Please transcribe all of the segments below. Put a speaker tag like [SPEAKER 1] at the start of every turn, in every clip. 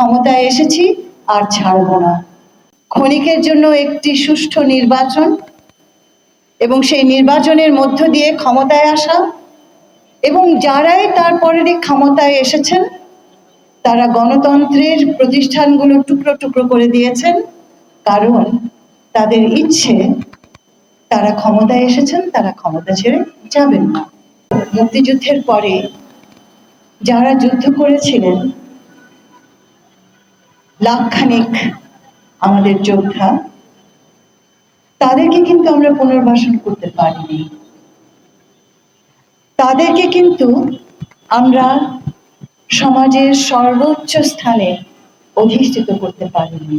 [SPEAKER 1] ক্ষমতায় এসেছি আর ছাড়ব না। ক্ষণিকের জন্য একটি সুষ্ঠু নির্বাচন এবং সেই নির্বাচনের মধ্য দিয়ে ক্ষমতায় আসা, এবং যারাই তারপরের ক্ষমতায় এসেছেন তারা গণতন্ত্রের প্রতিষ্ঠানগুলো টুকরো টুকরো করে দিয়েছেন, কারণ তাদের ইচ্ছে তারা ক্ষমতায় এসেছেন, তারা ক্ষমতা ছেড়ে যাবেন না। মুক্তিযুদ্ধের পরে যারা যুদ্ধ করেছিলেন, লাখখানিক আমাদের যোদ্ধা, তাদেরকে কিন্তু আমরা পুনর্বাসন করতে পারিনি। তাদেরকে কিন্তু আমরা সমাজের সর্বোচ্চ স্থানে অধিষ্ঠিত করতে পারিনি,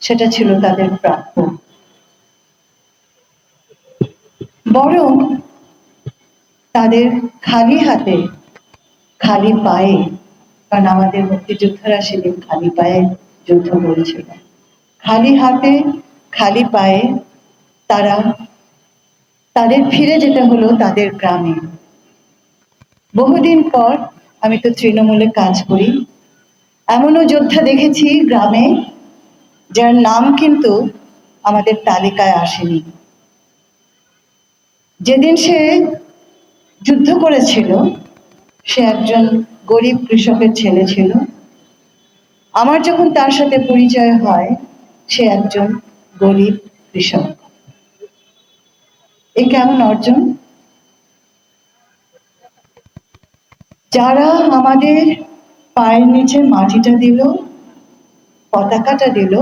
[SPEAKER 1] সেটা ছিল তাদের প্রাপ্য। বরং তাদের খালি হাতে খালি পায়ে, কারণ আমাদের মুক্তিযোদ্ধারা সেদিন খালি পায়ে যুদ্ধ করেছিল, খালি হাতে খালি পায়ে তাদের ফিরে যেতে হলো তাদের গ্রামে। বহুদিন পর, আমি তো তৃণমূলে কাজ করি, এমনও যোদ্ধা দেখেছি গ্রামে যার নাম কিন্তু আমাদের তালিকায় আসেনি। যেদিন সে যুদ্ধ করেছিল সে একজন গরিব কৃষকের ছেলে ছিল। আমার যখন তার সাথে পরিচয় হয় সে একজন গরিব কৃষক। এ কেমন অর্জন? যারা আমাদের পায়ের নিচে মাটিটা দিল, পতাকাটা দিল,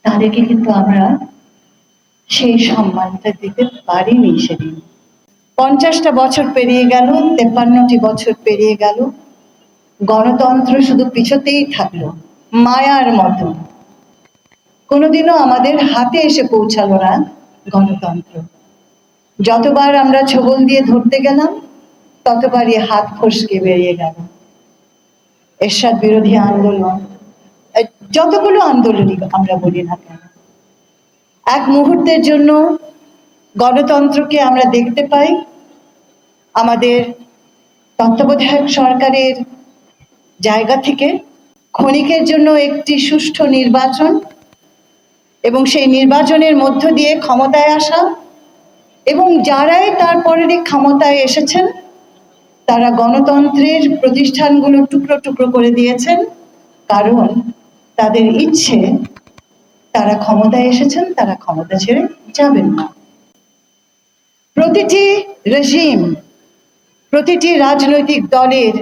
[SPEAKER 1] তাদেরকে কিন্তু আমরা সেই সম্মানটা দিতে পারিনি সেদিন। 50টা বছর পেরিয়ে গেল, 53টি বছর পেরিয়ে গেল, গণতন্ত্র শুধু পিছতেই থাকলো মায়ার মতো। কোনোদিনও আমাদের হাতে এসে পৌঁছালো না গণতন্ত্র। যতবার আমরা ছবল দিয়ে ধরতে গেলাম ততবারই হাত ফসকে বেরিয়ে গেল। এরশাদ বিরোধী আন্দোলন, যতগুলো আন্দোলনই আমরা বলি না কেন, এক মুহূর্তের জন্য গণতন্ত্রকে আমরা দেখতে পাই আমাদের তত্ত্বাবধায়ক সরকারের জায়গা থেকে। ক্ষণিকের জন্য একটি সুষ্ঠু নির্বাচন এবং সেই নির্বাচনের মধ্য দিয়ে ক্ষমতায় আসা, এবং যারাই তারপরের ক্ষমতায় এসেছেন তারা গণতন্ত্রের প্রতিষ্ঠানগুলো টুকরো টুকরো করে দিয়েছেন, কারণ তাদের ইচ্ছে তারা ক্ষমতায় এসেছেন, তারা ক্ষমতা ছেড়ে যাবেন না। প্রতিটি রেজিম, প্রতিটি রাজনৈতিক দলের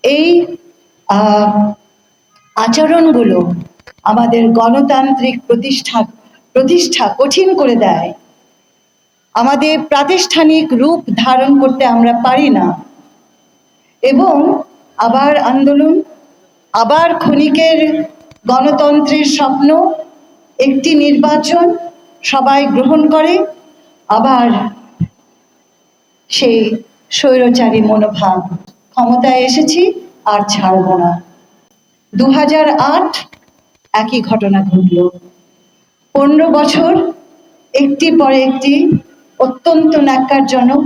[SPEAKER 1] এই আচরণগুলো আমাদের গণতান্ত্রিক প্রতিষ্ঠা কঠিন করে দেয়। আমাদের প্রাতিষ্ঠানিক রূপ ধারণ করতে আমরা পারি না, এবং আবার আন্দোলন, আবার ক্ষণিকের গণতন্ত্রের স্বপ্ন, একটি নির্বাচন সবাই গ্রহণ করে, আবার সেই স্বৈরচারী মনোভাব, ক্ষমতায় এসেছি আর ছাড়ব না। 2008 একই ঘটনা ঘটল। 15 বছর একটির পরে একটি অত্যন্ত ন্যাক্কারজনক,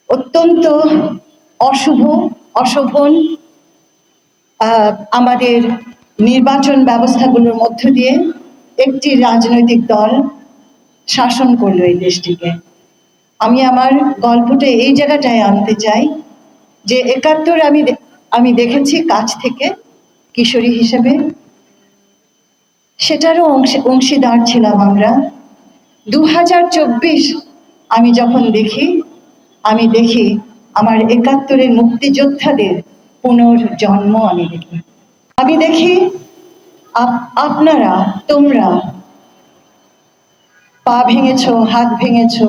[SPEAKER 1] অত্যন্ত অশুভ, অশোভন আমাদের নির্বাচন ব্যবস্থাগুলোর মধ্য দিয়ে একটি রাজনৈতিক দল শাসন করলো এই দেশটিকে। আমি আমার গল্পটা এই জায়গাটায় আনতে চাই যে 71 আমি দেখেছি কাছ থেকে কিশোরী হিসেবে, সেটারও অংশীদার ছিলাম আমরা। 2024 আমি যখন আমি দেখি আমার 71-এর মুক্তিযোদ্ধাদের পুনর্জন্ম আমি দেখি আপনারা, তোমরা পা ভেঙেছো, হাত ভেঙেছো,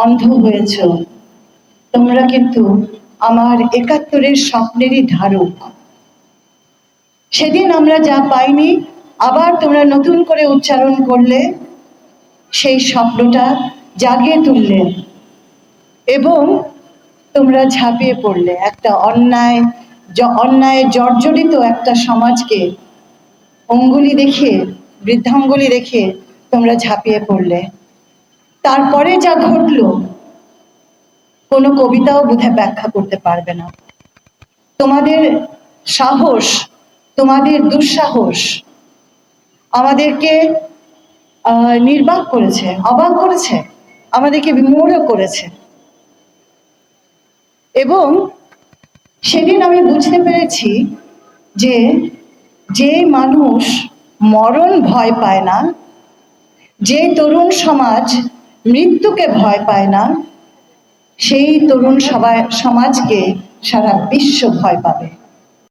[SPEAKER 1] অন্ধ হয়েছো, তোমরা কিন্তু আমার 71-এর স্বপ্নেরই ধারক। সেদিন আমরা যা পাইনি আবার তোমরা নতুন করে উচ্চারণ করলে, সেই স্বপ্নটা জাগিয়ে তুললে, এবং তোমরা ঝাঁপিয়ে পড়লে একটা অন্যায় জর্জরিত একটা সমাজকে অঙ্গুলি দেখিয়ে, বৃদ্ধাঙ্গুলি দেখিয়ে তোমরা ঝাঁপিয়ে পড়লে। তারপরে যা ঘটলো কোনো কবিতাও বোধহয় ব্যাখ্যা করতে পারবে না। তোমাদের সাহস, তোমাদের দুঃসাহস আমাদেরকে নির্বাক করেছে, অবাক করেছে, আমাদেরকে বিমূঢ় করেছে। এবং সেদিন আমি বুঝতে পেরেছি যে যে মানুষ মরণ ভয় পায় না, যে তরুণ সমাজ মৃত্যুকে ভয় পায় না, সেই তরুণ সমাজকে সারা বিশ্ব ভয় পাবে।